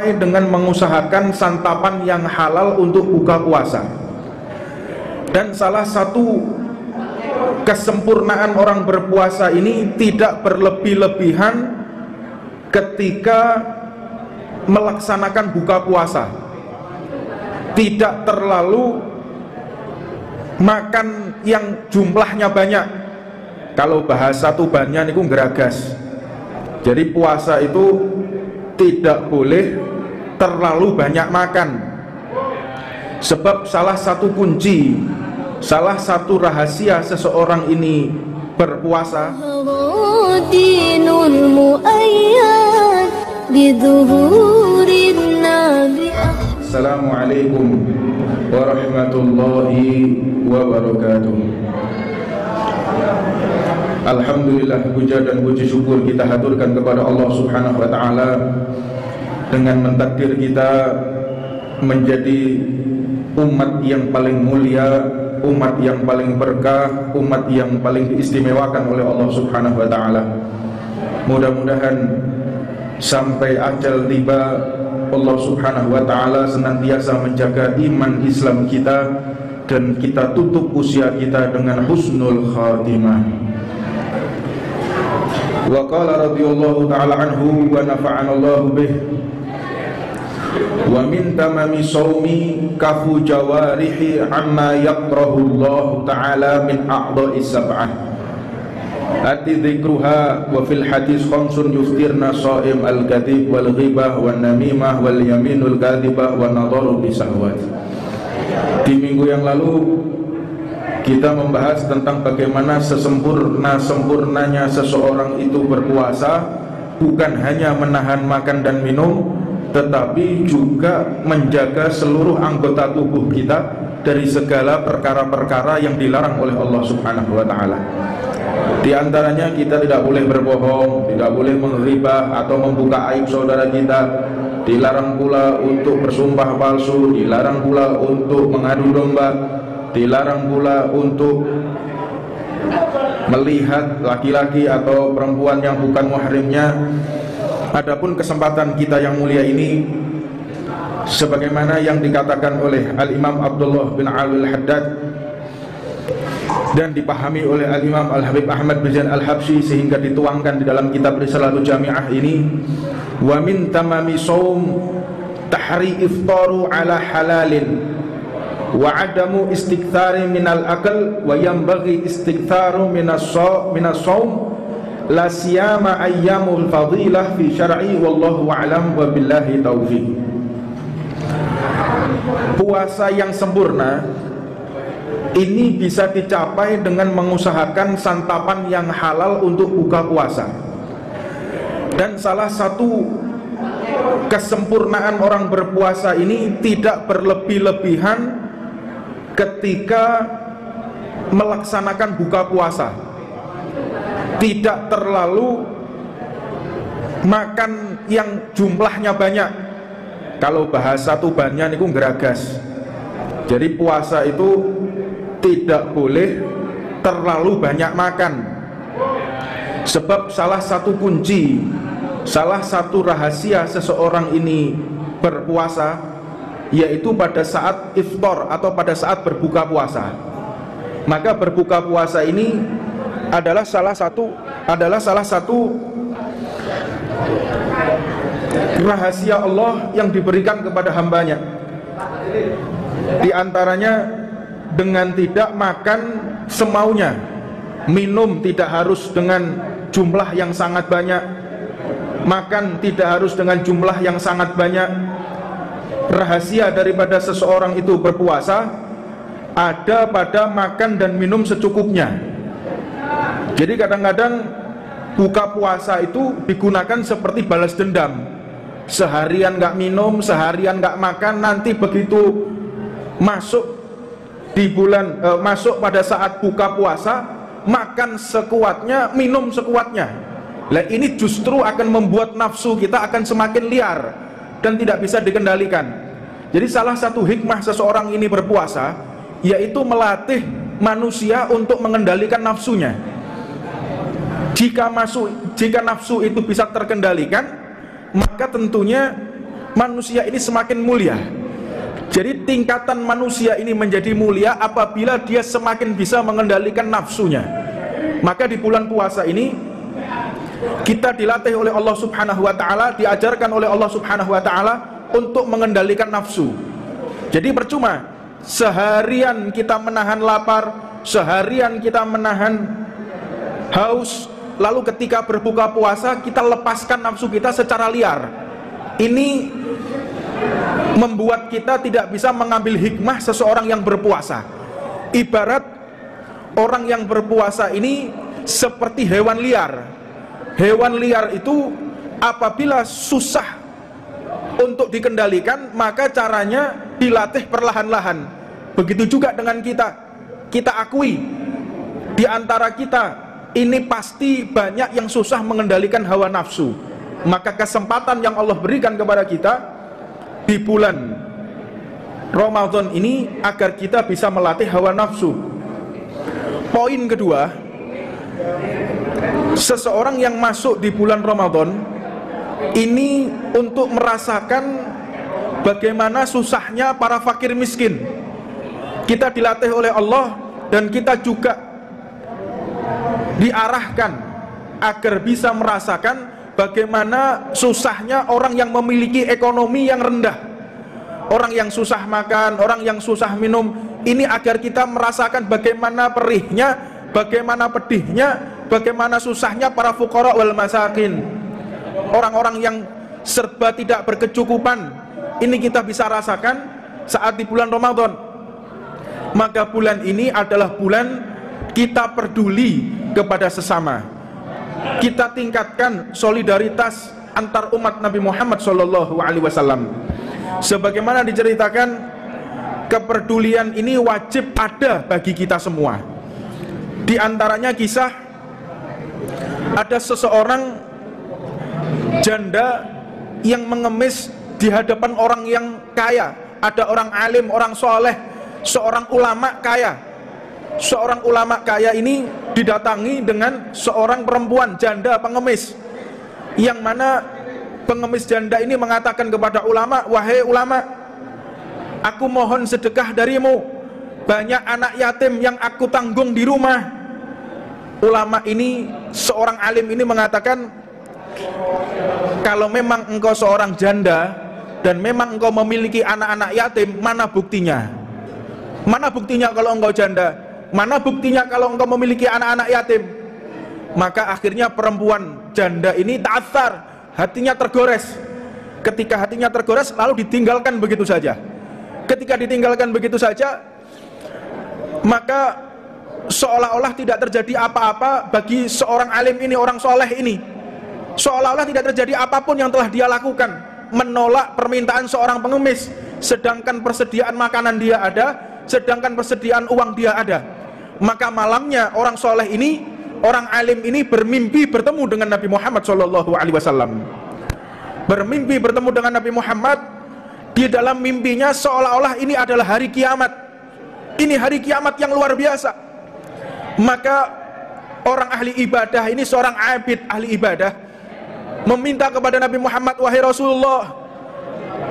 dengan mengusahakan santapan yang halal untuk buka puasa. Dan salah satu kesempurnaan orang berpuasa ini tidak berlebih-lebihan ketika melaksanakan buka puasa, tidak terlalu makan yang jumlahnya banyak. Kalau bahasa tubannya niku geragas. Jadi puasa itu tidak boleh terlalu banyak makan, sebab salah satu kunci, salah satu rahasia seseorang ini berpuasa. Assalamualaikum warahmatullahi wabarakatuh. Alhamdulillah, puja dan puji syukur kita haturkan kepada Allah Subhanahu wa taala dengan mentakdir kita menjadi umat yang paling mulia, umat yang paling berkah, umat yang paling diistimewakan oleh Allah Subhanahu wa taala. Mudah-mudahan sampai ajal tiba Allah Subhanahu wa taala senantiasa menjaga iman Islam kita dan kita tutup usia kita dengan husnul khatimah. Wa qala radhiyallahu ta'ala anhu wa nafa'ana Allahu bih. Wa min tamami shaumi kafu jawarihi amma yakrahu Allah ta'ala min a'dha'is sab'ah. Ati dzikruha wa fil hadis khamsun yuftirna shaim al-kadhib wal ghibah wan namimah wal yaminul kadhibah wan nadharu bisahwat. Di minggu yang lalu kita membahas tentang bagaimana sesempurnanya seseorang itu berpuasa, bukan hanya menahan makan dan minum, tetapi juga menjaga seluruh anggota tubuh kita dari segala perkara-perkara yang dilarang oleh Allah Subhanahu wa taala. Di antaranya kita tidak boleh berbohong, tidak boleh menghibah atau membuka aib saudara kita, dilarang pula untuk bersumpah palsu, dilarang pula untuk mengadu domba, dilarang pula untuk melihat laki-laki atau perempuan yang bukan muhrimnya. Adapun kesempatan kita yang mulia ini, sebagaimana yang dikatakan oleh Al-Imam Abdullah bin Ali Al-Haddad dan dipahami oleh Al-Imam Al-Habib Ahmad bin Zain Al-Habsyi sehingga dituangkan di dalam kitab Risalatul Jami'ah ini, wa min tamami shaum tahri iftaru ala halalin wa adamu istikthari minal akal wa yambaghi istiktaru minas shaum la siyama ayyamul fadilah fi syar'i wallahu a'lam wa billahi taufiq. Puasa yang sempurna ini bisa dicapai dengan mengusahakan santapan yang halal untuk buka puasa. Dan salah satu kesempurnaan orang berpuasa ini tidak berlebih-lebihan ketika melaksanakan buka puasa, tidak terlalu makan yang jumlahnya banyak. Kalau bahasa tubannya niku geragas. Jadi puasa itu tidak boleh terlalu banyak makan, sebab salah satu kunci, salah satu rahasia seseorang ini berpuasa, yaitu pada saat iftar atau pada saat berbuka puasa. Maka berbuka puasa ini adalah salah satu rahasia Allah yang diberikan kepada hambanya. Di antaranya dengan tidak makan semaunya, minum tidak harus dengan jumlah yang sangat banyak, makan tidak harus dengan jumlah yang sangat banyak. Rahasia daripada seseorang itu berpuasa ada pada makan dan minum secukupnya. Jadi kadang-kadang buka puasa itu digunakan seperti balas dendam. Seharian nggak minum, seharian nggak makan, nanti begitu masuk di bulan masuk pada saat buka puasa, makan sekuatnya, minum sekuatnya. Nah, ini justru akan membuat nafsu kita akan semakin liar dan tidak bisa dikendalikan. Jadi salah satu hikmah seseorang ini berpuasa yaitu melatih manusia untuk mengendalikan nafsunya. Jika nafsu itu bisa terkendalikan, maka tentunya manusia ini semakin mulia. Jadi tingkatan manusia ini menjadi mulia apabila dia semakin bisa mengendalikan nafsunya. Maka di bulan puasa ini kita dilatih oleh Allah Subhanahu wa taala, diajarkan oleh Allah Subhanahu wa taala untuk mengendalikan nafsu. Jadi percuma seharian kita menahan lapar, seharian kita menahan haus, lalu ketika berbuka puasa kita lepaskan nafsu kita secara liar. Ini membuat kita tidak bisa mengambil hikmah seseorang yang berpuasa. Ibarat orang yang berpuasa ini seperti hewan liar. Hewan liar itu apabila susah untuk dikendalikan, maka caranya dilatih perlahan-lahan. Begitu juga dengan kita. Kita akui di antara kita ini pasti banyak yang susah mengendalikan hawa nafsu. Maka kesempatan yang Allah berikan kepada kita di bulan Ramadan ini agar kita bisa melatih hawa nafsu. Poin kedua, seseorang yang masuk di bulan Ramadan ini untuk merasakan bagaimana susahnya para fakir miskin. Kita dilatih oleh Allah dan kita juga diarahkan agar bisa merasakan bagaimana susahnya orang yang memiliki ekonomi yang rendah, orang yang susah makan, orang yang susah minum. Ini agar kita merasakan bagaimana perihnya, bagaimana pedihnya, bagaimana susahnya para fuqara wal masakin, orang-orang yang serba tidak berkecukupan. Ini kita bisa rasakan saat di bulan Ramadan. Maka bulan ini adalah bulan kita peduli kepada sesama. Kita tingkatkan solidaritas antar umat Nabi Muhammad SAW. Sebagaimana diceritakan, kepedulian ini wajib ada bagi kita semua. Di antaranya kisah ada seseorang janda yang mengemis di hadapan orang yang kaya. Ada orang alim, orang soleh, seorang ulama kaya. Seorang ulama kaya ini didatangi dengan seorang perempuan janda pengemis, yang mana pengemis janda ini mengatakan kepada ulama, "Wahai ulama, aku mohon sedekah darimu, banyak anak yatim yang aku tanggung di rumah." Ulama ini, seorang alim ini mengatakan, "Kalau memang engkau seorang janda dan memang engkau memiliki anak-anak yatim, mana buktinya? Mana buktinya kalau engkau janda? Mana buktinya kalau engkau memiliki anak-anak yatim?" Maka akhirnya perempuan janda ini ta'athar, hatinya tergores. Ketika hatinya tergores, lalu ditinggalkan begitu saja. Ketika ditinggalkan begitu saja, maka seolah-olah tidak terjadi apa-apa bagi seorang alim ini, orang soleh ini. Seolah-olah tidak terjadi apapun yang telah dia lakukan, menolak permintaan seorang pengemis, sedangkan persediaan makanan dia ada, sedangkan persediaan uang dia ada. Maka malamnya orang soleh ini, orang alim ini bermimpi bertemu dengan Nabi Muhammad SAW. Bermimpi bertemu dengan Nabi Muhammad. Di dalam mimpinya seolah-olah ini adalah hari kiamat. Ini hari kiamat yang luar biasa. Maka orang ahli ibadah ini, seorang abid ahli ibadah, meminta kepada Nabi Muhammad, "Wahai Rasulullah,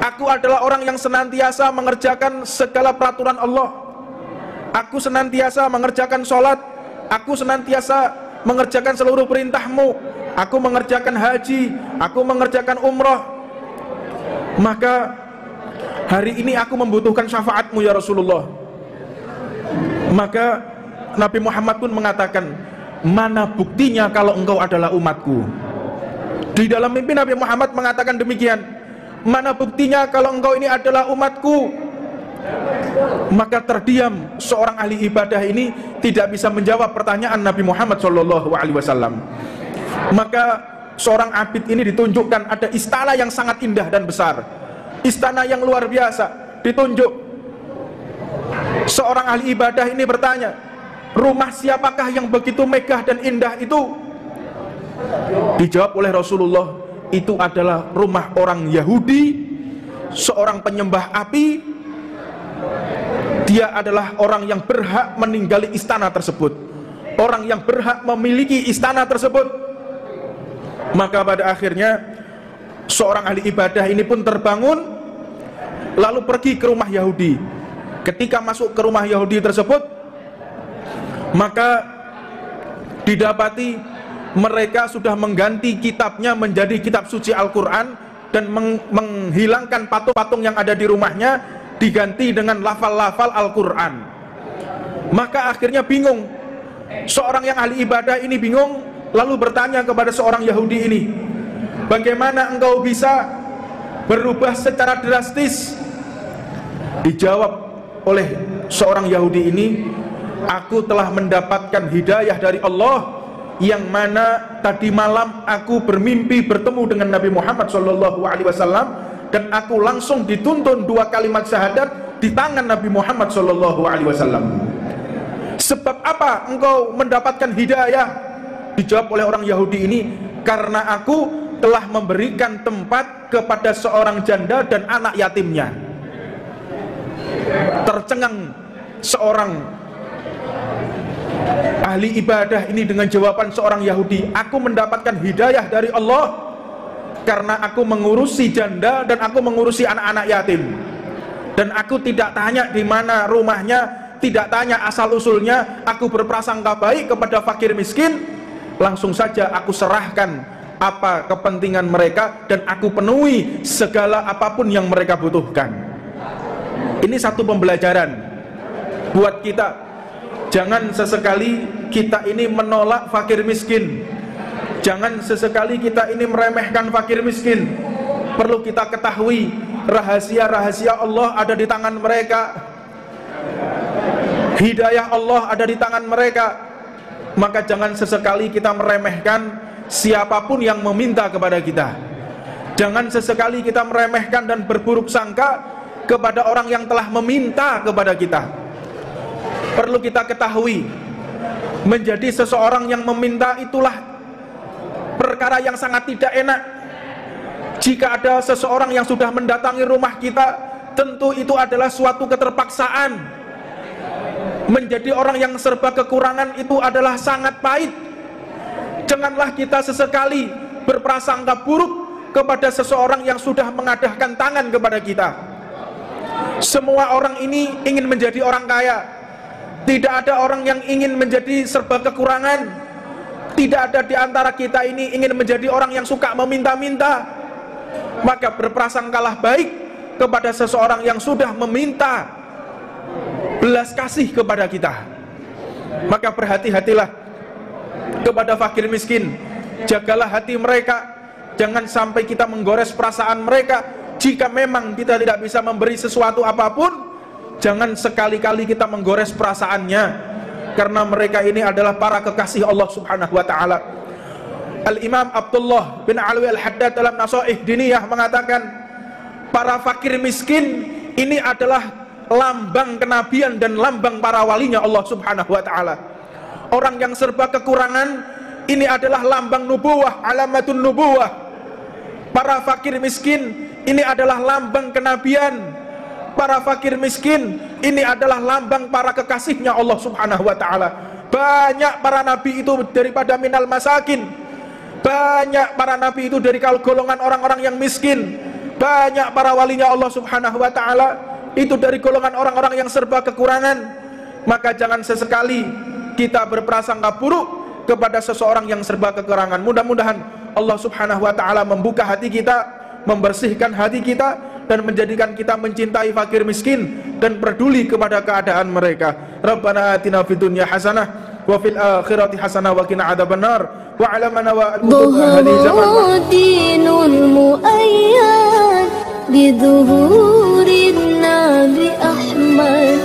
aku adalah orang yang senantiasa mengerjakan segala peraturan Allah. Aku senantiasa mengerjakan sholat, aku senantiasa mengerjakan seluruh perintahmu, aku mengerjakan haji, aku mengerjakan umrah. Maka hari ini aku membutuhkan syafaatmu ya Rasulullah." Maka Nabi Muhammad pun mengatakan, "Mana buktinya kalau engkau adalah umatku?" Di dalam mimpi Nabi Muhammad mengatakan demikian, "Mana buktinya kalau engkau ini adalah umatku?" Maka terdiam seorang ahli ibadah ini, tidak bisa menjawab pertanyaan Nabi Muhammad SAW. Maka seorang abid ini ditunjukkan ada istana yang sangat indah dan besar, istana yang luar biasa, ditunjuk. Seorang ahli ibadah ini bertanya, "Rumah siapakah yang begitu megah dan indah itu?" Dijawab oleh Rasulullah, "Itu adalah rumah orang Yahudi, seorang penyembah api. Dia adalah orang yang berhak meninggali istana tersebut, orang yang berhak memiliki istana tersebut." Maka pada akhirnya seorang ahli ibadah ini pun terbangun lalu pergi ke rumah Yahudi. Ketika masuk ke rumah Yahudi tersebut, maka didapati mereka sudah mengganti kitabnya menjadi kitab suci Al-Quran dan menghilangkan patung-patung yang ada di rumahnya, diganti dengan lafal-lafal Al-Quran. Maka akhirnya bingung, seorang yang ahli ibadah ini bingung, lalu bertanya kepada seorang Yahudi ini, bagaimana engkau bisa berubah secara drastis? Dijawab oleh seorang Yahudi ini, aku telah mendapatkan hidayah dari Allah, yang mana tadi malam aku bermimpi bertemu dengan Nabi Muhammad SAW, dan aku langsung dituntun 2 kalimat syahadat di tangan Nabi Muhammad SAW. Sebab apa engkau mendapatkan hidayah? Dijawab oleh orang Yahudi ini, karena aku telah memberikan tempat kepada seorang janda dan anak yatimnya. Tercengang seorang ahli ibadah ini dengan jawaban seorang Yahudi, aku mendapatkan hidayah dari Allah karena aku mengurusi janda dan aku mengurusi anak-anak yatim, dan aku tidak tanya di mana rumahnya, tidak tanya asal usulnya, aku berprasangka baik kepada fakir miskin, langsung saja aku serahkan apa kepentingan mereka dan aku penuhi segala apapun yang mereka butuhkan. Ini satu pembelajaran buat kita. Jangan sesekali kita ini menolak fakir miskin. Jangan sesekali kita ini meremehkan fakir miskin. Perlu kita ketahui, rahasia-rahasia Allah ada di tangan mereka. Hidayah Allah ada di tangan mereka. Maka jangan sesekali kita meremehkan siapapun yang meminta kepada kita. Jangan sesekali kita meremehkan dan berburuk sangka kepada orang yang telah meminta kepada kita. Perlu kita ketahui, menjadi seseorang yang meminta itulah perkara yang sangat tidak enak. Jika ada seseorang yang sudah mendatangi rumah kita, tentu itu adalah suatu keterpaksaan. Menjadi orang yang serba kekurangan itu adalah sangat pahit. Janganlah kita sesekali berprasangka buruk kepada seseorang yang sudah mengadahkan tangan kepada kita. Semua orang ini ingin menjadi orang kaya. Tidak ada orang yang ingin menjadi serba kekurangan. Tidak ada di antara kita ini ingin menjadi orang yang suka meminta-minta. Maka berprasangkalah baik kepada seseorang yang sudah meminta belas kasih kepada kita. Maka berhati-hatilah kepada fakir miskin. Jagalah hati mereka. Jangan sampai kita menggores perasaan mereka. Jika memang kita tidak bisa memberi sesuatu apapun, jangan sekali-kali kita menggores perasaannya, karena mereka ini adalah para kekasih Allah Subhanahu wa taala. Al-Imam Abdullah bin Alwi Al-Haddad dalam Nasaih Diniyah mengatakan, para fakir miskin ini adalah lambang kenabian dan lambang para walinya Allah Subhanahu wa taala. Orang yang serba kekurangan ini adalah lambang nubuwah, alamatun nubuwah. Para fakir miskin ini adalah lambang kenabian. Para fakir miskin ini adalah lambang para kekasihnya Allah Subhanahu wa taala. Banyak para nabi itu daripada minal masakin. Banyak para nabi itu dari golongan orang-orang yang miskin. Banyak para walinya Allah Subhanahu wa taala itu dari golongan orang-orang yang serba kekurangan. Maka jangan sesekali kita berprasangka buruk kepada seseorang yang serba kekurangan. Mudah-mudahan Allah Subhanahu wa taala membuka hati kita, membersihkan hati kita, dan menjadikan kita mencintai fakir miskin dan peduli kepada keadaan mereka. Rabbana atina fid dunya hasanah wa fil akhirati hasanah wa qina adzabannar wa 'alamana wa al-ahli zaman dinul muayyad bi dhuhurin nabi Ahmad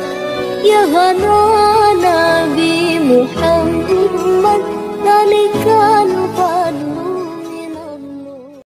ya